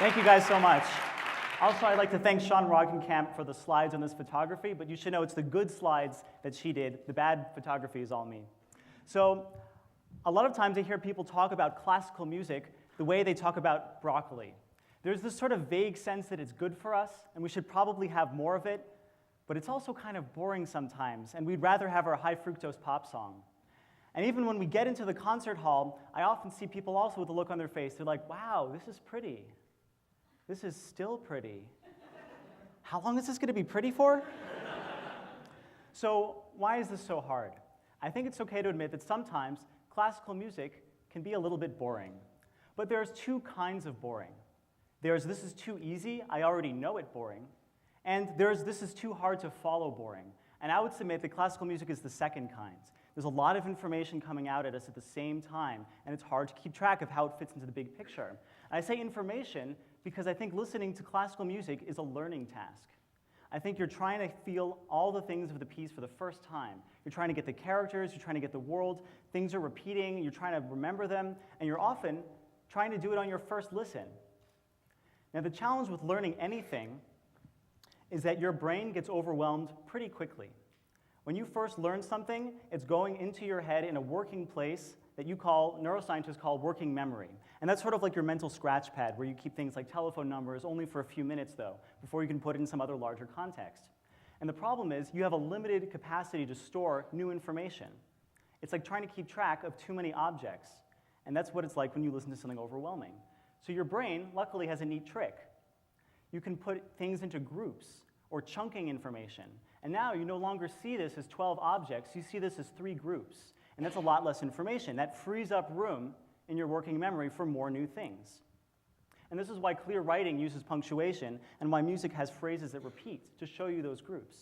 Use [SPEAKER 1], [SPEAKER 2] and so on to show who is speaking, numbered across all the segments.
[SPEAKER 1] Thank you guys so much. Also, I'd like to thank Sean Roggenkamp for the slides on this photography, but you should know it's the good slides that she did. The bad photography is all me. So a lot of times I hear people talk about classical music the way they talk about broccoli. There's this sort of vague sense that it's good for us, and we should probably have more of it, but it's also kind of boring sometimes, and we'd rather have our high fructose pop song. And even when we get into the concert hall, I often see people also with a look on their face. They're like, wow, this is pretty. This is still pretty. How long is this going to be pretty for? So why is this so hard? I think it's okay to admit that sometimes classical music can be a little bit boring. But there's two kinds of boring. There's this is too easy, I already know it boring. And there's this is too hard to follow boring. And I would submit that classical music is the second kind. There's a lot of information coming out at us at the same time, and it's hard to keep track of how it fits into the big picture. And I say information because I think listening to classical music is a learning task. I think you're trying to feel all the things of the piece for the first time. You're trying to get the characters, you're trying to get the world, things are repeating, you're trying to remember them, and you're often trying to do it on your first listen. Now, the challenge with learning anything is that your brain gets overwhelmed pretty quickly. When you first learn something, it's going into your head in a working place that neuroscientists call working memory. And that's sort of like your mental scratch pad, where you keep things like telephone numbers only for a few minutes, though, before you can put it in some other larger context. And the problem is you have a limited capacity to store new information. It's like trying to keep track of too many objects. And that's what it's like when you listen to something overwhelming. So your brain, luckily, has a neat trick. You can put things into groups or chunking information. And now you no longer see this as 12 objects, you see this as 3 groups. And that's a lot less information. That frees up room in your working memory for more new things. And this is why clear writing uses punctuation and why music has phrases that repeat to show you those groups.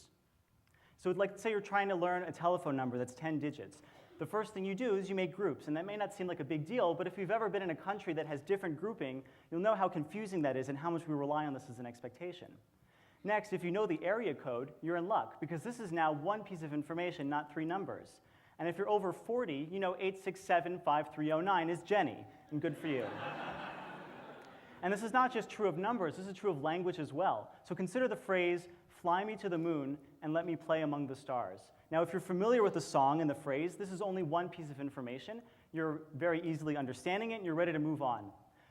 [SPEAKER 1] So like, say you're trying to learn a telephone number that's 10 digits. The first thing you do is you make groups, and that may not seem like a big deal, but if you've ever been in a country that has different grouping, you'll know how confusing that is and how much we rely on this as an expectation. Next, if you know the area code, you're in luck, because this is now one piece of information, not 3 numbers. And if you're over 40, you know 8675309 is Jenny, and good for you. And this is not just true of numbers, this is true of language as well. So consider the phrase, fly me to the moon and let me play among the stars. Now, if you're familiar with the song and the phrase, this is only one piece of information. You're very easily understanding it, and you're ready to move on.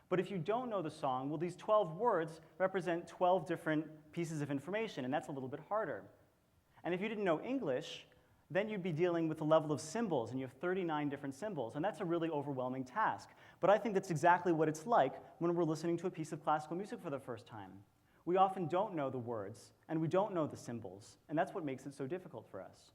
[SPEAKER 1] But if you don't know the song, well, these 12 words represent 12 different pieces of information, and that's a little bit harder. And if you didn't know English, then you'd be dealing with the level of symbols, and you have 39 different symbols, and that's a really overwhelming task. But I think that's exactly what it's like when we're listening to a piece of classical music for the first time. We often don't know the words, and we don't know the symbols, and that's what makes it so difficult for us.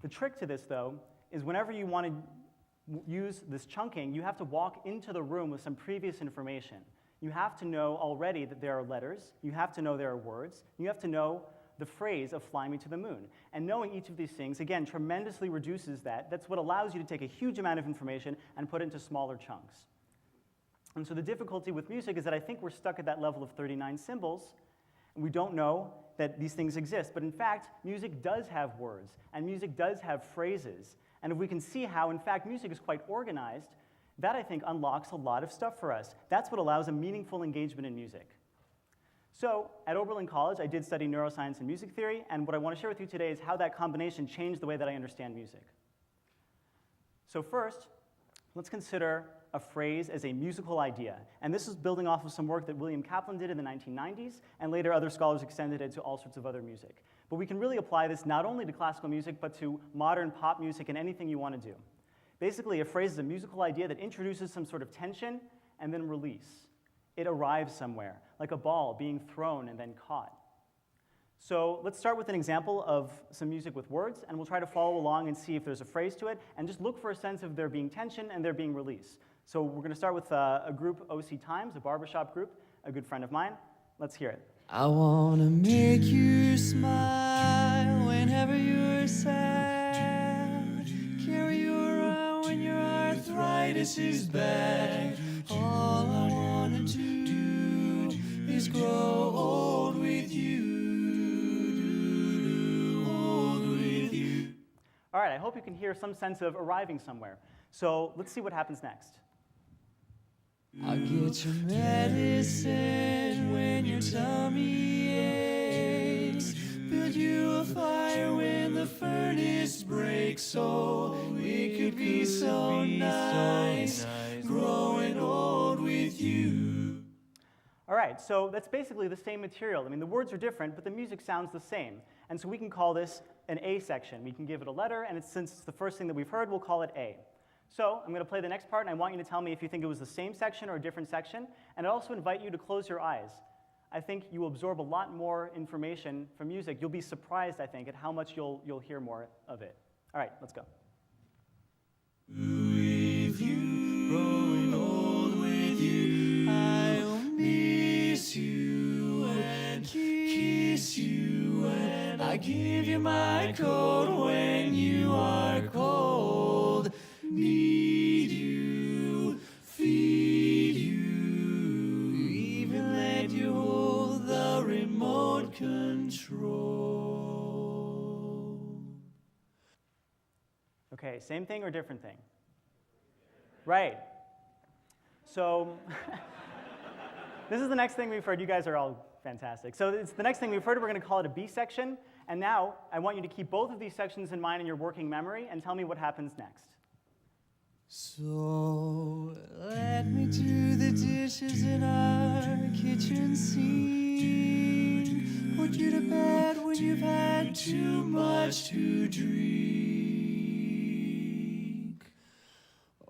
[SPEAKER 1] The trick to this, though, is whenever you want to use this chunking, you have to walk into the room with some previous information. You have to know already that there are letters, you have to know there are words, you have to know the phrase of fly me to the moon. And knowing each of these things, again, tremendously reduces that. That's what allows you to take a huge amount of information and put it into smaller chunks. And so the difficulty with music is that I think we're stuck at that level of 39 symbols, and we don't know that these things exist. But in fact, music does have words, and music does have phrases. And if we can see how, in fact, music is quite organized, that, I think, unlocks a lot of stuff for us. That's what allows a meaningful engagement in music. So at Oberlin College, I did study neuroscience and music theory, and what I want to share with you today is how that combination changed the way that I understand music. So first, let's consider a phrase as a musical idea. And this is building off of some work that William Kaplan did in the 1990s, and later other scholars extended it to all sorts of other music. But we can really apply this not only to classical music, but to modern pop music and anything you want to do. Basically, a phrase is a musical idea that introduces some sort of tension and then release. It arrives somewhere, like a ball being thrown and then caught. So let's start with an example of some music with words, and we'll try to follow along and see if there's a phrase to it, and just look for a sense of there being tension and there being release. So we're going to start with a group, OC Times, a barbershop group, a good friend of mine. Let's hear it.
[SPEAKER 2] I want to make you smile whenever you're sad. Carry you around when your arthritis is bad. All I want to do is grow old with you. Old with you.
[SPEAKER 1] All right, I hope you can hear some sense of arriving somewhere. So let's see what happens next.
[SPEAKER 2] I'll get your medicine when your tummy aches. Build you a fire when the furnace breaks. So it could be so nice growing old with you.
[SPEAKER 1] All right, so that's basically the same material. I mean, the words are different, but the music sounds the same. And so we can call this an A section. We can give it a letter, and since it's the first thing that we've heard, we'll call it A. So I'm going to play the next part, and I want you to tell me if you think it was the same section or a different section. And I also invite you to close your eyes. I think you will absorb a lot more information from music. You'll be surprised, I think, at how much you'll hear more of it. All right, let's go.
[SPEAKER 2] With you, growing old with you, I'll miss you and kiss you, and I give you my coat when you are cold. Need you, feed you, even let you hold the remote control.
[SPEAKER 1] Okay, same thing or different thing? Right. So this is the next thing we've heard. You guys are all fantastic. So it's the next thing we've heard. We're going to call it a B section. And now I want you to keep both of these sections in mind in your working memory and tell me what happens next.
[SPEAKER 2] So let me do the dishes in our kitchen sink. Put you to bed when you've had too much to drink.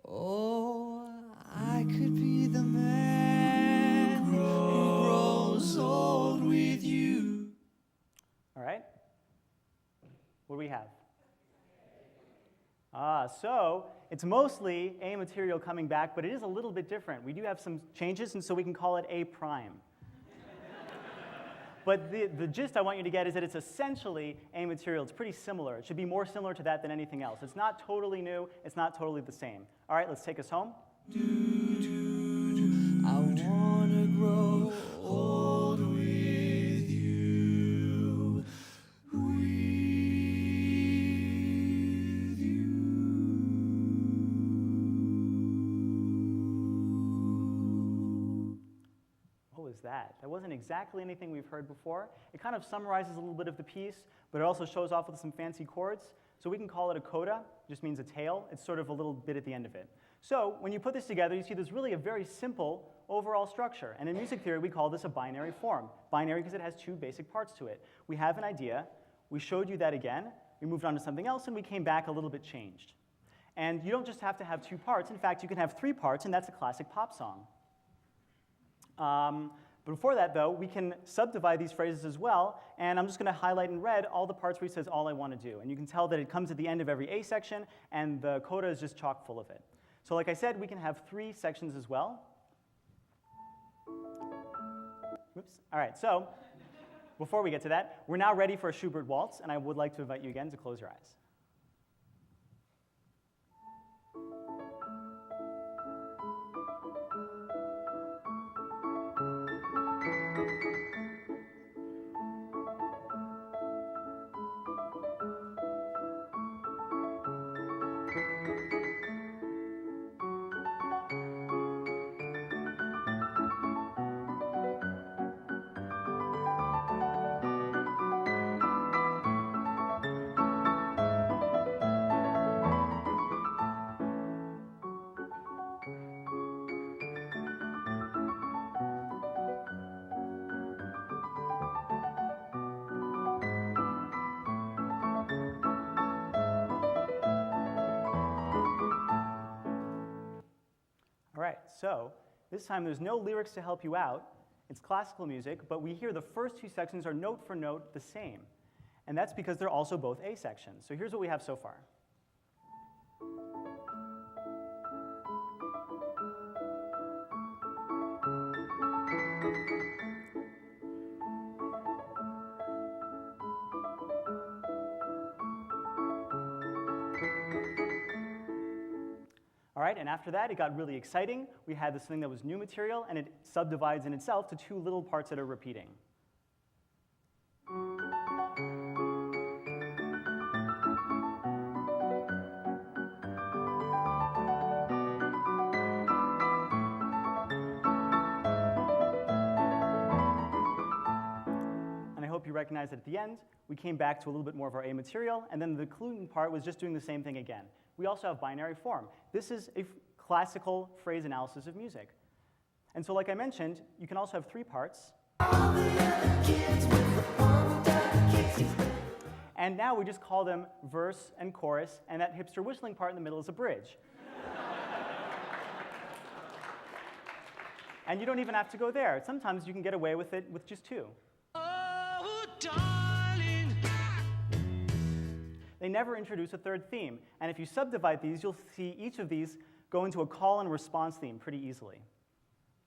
[SPEAKER 2] Oh, I could be the man who grows old with you.
[SPEAKER 1] All right? What do we have? So it's mostly A material coming back, but it is a little bit different. We do have some changes, and so we can call it A prime. But the gist I want you to get is that it's essentially A material. It's pretty similar. It should be more similar to that than anything else. It's not totally new. It's not totally the same. All right, let's take us home.
[SPEAKER 2] I want to grow old with you.
[SPEAKER 1] That wasn't exactly anything we've heard before. It kind of summarizes a little bit of the piece, but it also shows off with some fancy chords. So we can call it a coda. It just means a tail. It's sort of a little bit at the end of it. So when you put this together, you see there's really a very simple overall structure. And in music theory, we call this a binary form. Binary because it has two basic parts to it. We have an idea. We showed you that again. We moved on to something else, and we came back a little bit changed. And you don't just have to have two parts. In fact, you can have three parts, and that's a classic pop song. But before that, though, we can subdivide these phrases as well, and I'm just going to highlight in red all the parts where he says all I want to do. And you can tell that it comes at the end of every A section, and the coda is just chock full of it. So like I said, we can have three sections as well. Oops. All right, so before we get to that, we're now ready for a Schubert waltz, and I would like to invite you again to close your eyes. All right, so this time there's no lyrics to help you out. It's classical music, but we hear the first two sections are note for note the same. And that's because they're also both A sections. So here's what we have so far. All right, and after that, it got really exciting. We had this thing that was new material, and it subdivides in itself to two little parts that are repeating. recognize that at the end, we came back to a little bit more of our A material, and then the concluding part was just doing the same thing again. We also have binary form. This is a classical phrase analysis of music. And so like I mentioned, you can also have 3 parts. And now we just call them verse and chorus, and that hipster whistling part in the middle is a bridge. And you don't even have to go there. Sometimes you can get away with it with just 2.
[SPEAKER 2] Oh, darling.
[SPEAKER 1] They never introduce a 3rd theme. And if you subdivide these, you'll see each of these go into a call and response theme pretty easily.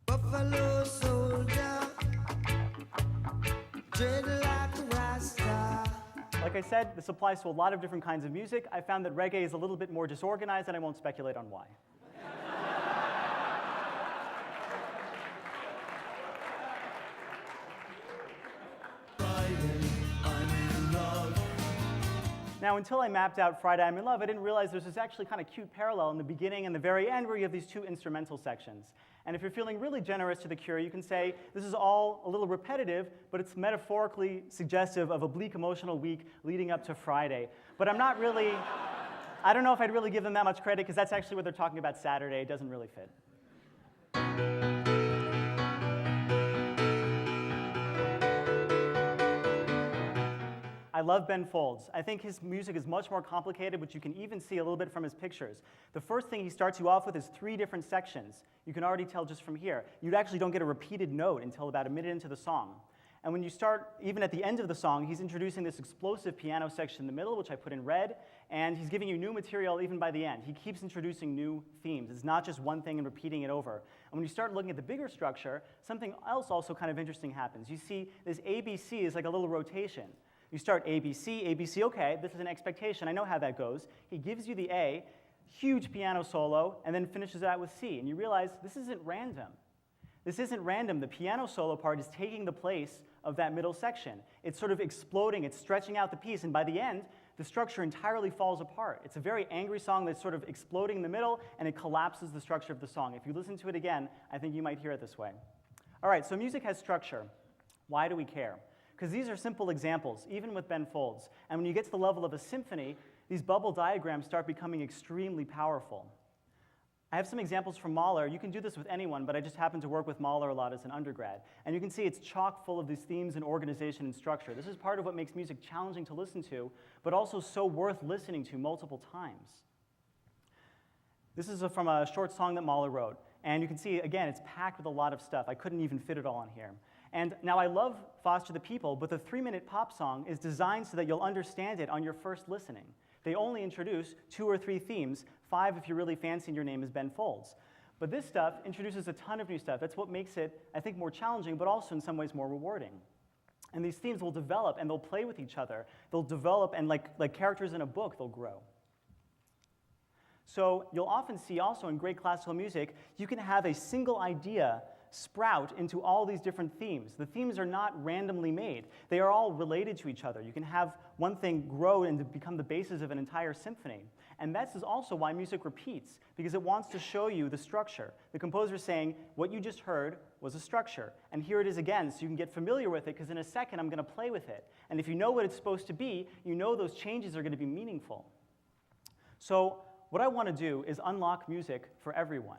[SPEAKER 2] Buffalo soldier, dread like a rasta.
[SPEAKER 1] Like I said, this applies to a lot of different kinds of music. I found that reggae is a little bit more disorganized, and I won't speculate on why. Now, until I mapped out Friday I'm in Love, I didn't realize there's this actually kind of cute parallel in the beginning and the very end where you have these 2 instrumental sections. And if you're feeling really generous to the Cure, you can say this is all a little repetitive, but it's metaphorically suggestive of a bleak emotional week leading up to Friday. But I'm not really, I don't know if I'd really give them that much credit, because that's actually what they're talking about Saturday. It doesn't really fit. I love Ben Folds. I think his music is much more complicated, which you can even see a little bit from his pictures. The first thing he starts you off with is 3 different sections. You can already tell just from here. You actually don't get a repeated note until about a minute into the song. And when you start, even at the end of the song, he's introducing this explosive piano section in the middle, which I put in red, and he's giving you new material even by the end. He keeps introducing new themes. It's not just one thing and repeating it over. And when you start looking at the bigger structure, something else also kind of interesting happens. You see this ABC is like a little rotation. You start ABC, ABC, okay, this is an expectation. I know how that goes. He gives you the A, huge piano solo, and then finishes it out with C. And you realize this isn't random. This isn't random. The piano solo part is taking the place of that middle section. It's sort of exploding. It's stretching out the piece. And by the end, the structure entirely falls apart. It's a very angry song that's sort of exploding in the middle, and it collapses the structure of the song. If you listen to it again, I think you might hear it this way. All right, so music has structure. Why do we care? Because these are simple examples, even with Ben Folds. And when you get to the level of a symphony, these bubble diagrams start becoming extremely powerful. I have some examples from Mahler. You can do this with anyone, but I just happen to work with Mahler a lot as an undergrad. And you can see it's chock full of these themes and organization and structure. This is part of what makes music challenging to listen to, but also so worth listening to multiple times. This is from a short song that Mahler wrote. And you can see, again, it's packed with a lot of stuff. I couldn't even fit it all in here. And now I love Foster the People, but the 3-minute pop song is designed so that you'll understand it on your first listening. They only introduce 2 or 3 themes, 5 if you're really fancy and your name is Ben Folds. But this stuff introduces a ton of new stuff. That's what makes it, I think, more challenging, but also in some ways more rewarding. And these themes will develop and they'll play with each other. They'll develop, and like characters in a book, they'll grow. So you'll often see also in great classical music, you can have a single idea sprout into all these different themes. The themes are not randomly made. They are all related to each other. You can have one thing grow and become the basis of an entire symphony. And that is also why music repeats, because it wants to show you the structure. The composer is saying, what you just heard was a structure, and here it is again, so you can get familiar with it, because in a second I'm going to play with it. And if you know what it's supposed to be, you know those changes are going to be meaningful. So what I want to do is unlock music for everyone.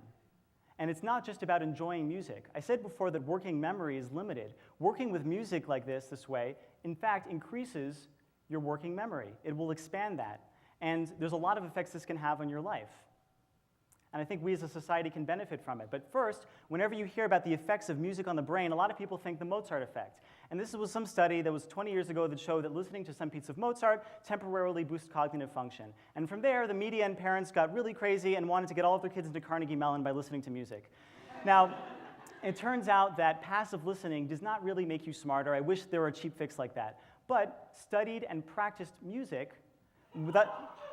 [SPEAKER 1] And it's not just about enjoying music. I said before that working memory is limited. Working with music like this way, in fact, increases your working memory. It will expand that. And there's a lot of effects this can have on your life. And I think we as a society can benefit from it. But first, whenever you hear about the effects of music on the brain, a lot of people think the Mozart effect. And this was some study that was 20 years ago that showed that listening to some piece of Mozart temporarily boosts cognitive function. And from there, the media and parents got really crazy and wanted to get all of their kids into Carnegie Mellon by listening to music. Now, it turns out that passive listening does not really make you smarter. I wish there were a cheap fix like that. But studied and practiced music,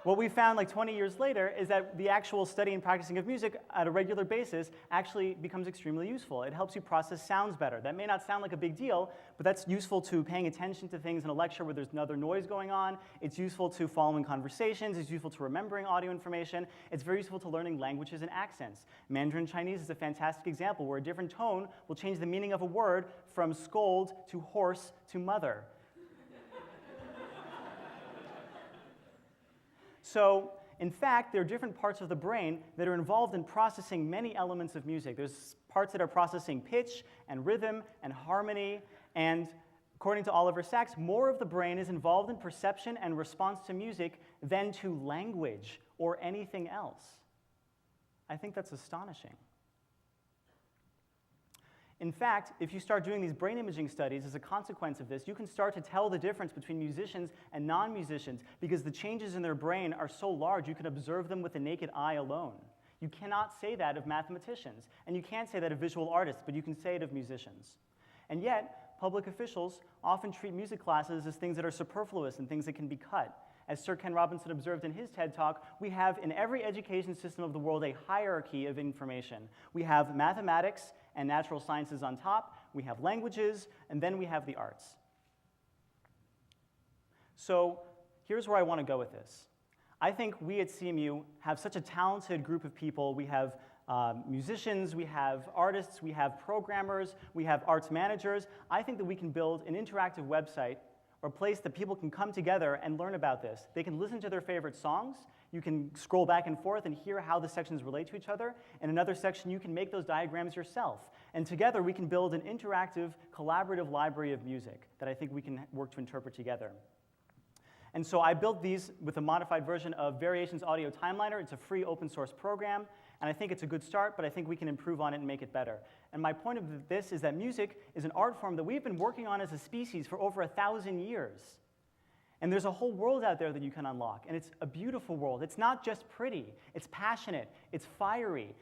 [SPEAKER 1] what we found like 20 years later is that the actual study and practicing of music at a regular basis actually becomes extremely useful. It helps you process sounds better. That may not sound like a big deal, but that's useful to paying attention to things in a lecture where there's another noise going on. It's useful to following conversations. It's useful to remembering audio information. It's very useful to learning languages and accents. Mandarin Chinese is a fantastic example where a different tone will change the meaning of a word from scold to horse to mother. So, in fact, there are different parts of the brain that are involved in processing many elements of music. There's parts that are processing pitch and rhythm and harmony, and according to Oliver Sacks, more of the brain is involved in perception and response to music than to language or anything else. I think that's astonishing. In fact, if you start doing these brain imaging studies as a consequence of this, you can start to tell the difference between musicians and non-musicians because the changes in their brain are so large you can observe them with the naked eye alone. You cannot say that of mathematicians, and you can't say that of visual artists, but you can say it of musicians. And yet, public officials often treat music classes as things that are superfluous and things that can be cut. As Sir Ken Robinson observed in his TED Talk, we have in every education system of the world a hierarchy of information. We have mathematics and natural sciences on top, we have languages, and then we have the arts. So here's where I want to go with this. I think we at CMU have such a talented group of people. We have musicians, we have artists, we have programmers, we have arts managers. I think that we can build an interactive website or a place that people can come together and learn about this. They can listen to their favorite songs. You can scroll back and forth and hear how the sections relate to each other. In another section, you can make those diagrams yourself. And together, we can build an interactive, collaborative library of music that I think we can work to interpret together. And so I built these with a modified version of Variations Audio Timeliner. It's a free open source program. And I think it's a good start, but I think we can improve on it and make it better. And my point of this is that music is an art form that we've been working on as a species for over 1,000 years. And there's a whole world out there that you can unlock, and it's a beautiful world. It's not just pretty, it's passionate, it's fiery.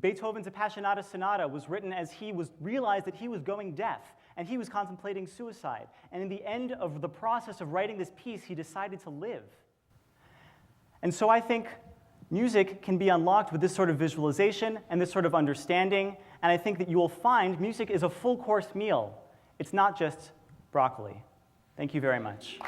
[SPEAKER 1] Beethoven's Appassionata Sonata was written as he realized that he was going deaf, and he was contemplating suicide. And in the end of the process of writing this piece, he decided to live. And so I think music can be unlocked with this sort of visualization and this sort of understanding, and I think that you will find music is a full-course meal. It's not just broccoli. Thank you very much.